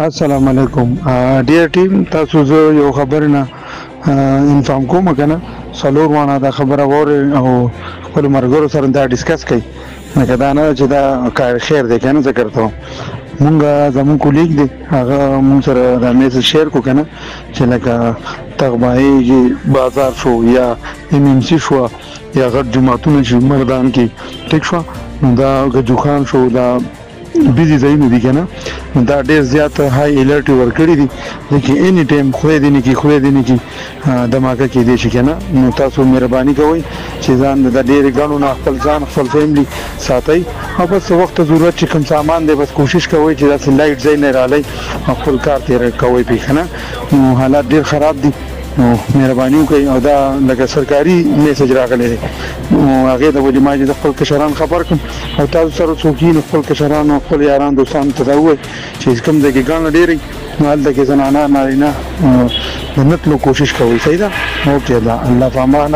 السلام علیکم ډیر ټیم تاسو زه یو خبر نه انفارم کوم کنه څلور وانه دا خبره وره او خپل مرګرو سره دا ډیسکس کړي مګر دا نه چې دا کار خیر دی کنه ذکر ته مونږ زمون کولیګ دی هغه مون سره دا میسج شیر کو کنه چې لکه تغبایي بازار شو یا ام ام سی شو یا غټ جمعتون چې مردان کې ټیک شو دا غجوخان شو دا بيزي ځایونه دي کنه دا ډېر زیات هاي الرټ ورکړي دي چې اني ټایم خو دې نه کی دماغه کې دي چې کنه نو تاسو مهرباني کوئ چې ځان د ډېر غنو نه خپل ځان خپل فیملی ساتي او بس وخت ضرورت چې کوم سامان دی بس کوشش کوئ چې دا لایټ ځای نه رالي خپل کار تیر کوئ په کنه نو حالات ډېر خراب دي نو مهرباني وکړئ او دا لکه سرکاري میسج راغلی دی نو هغه د وجه ما چې خپل کشران خبر کوم او تاسو سره څوک یې خپل کشران او خپل یاران دوستان ته دا وایي چې کوم ځای کې ګڼ ډېرې نو هلته کې زنانه نارینه د نتلو کوشش کوئ صحیح ده اوکې دا الله په امان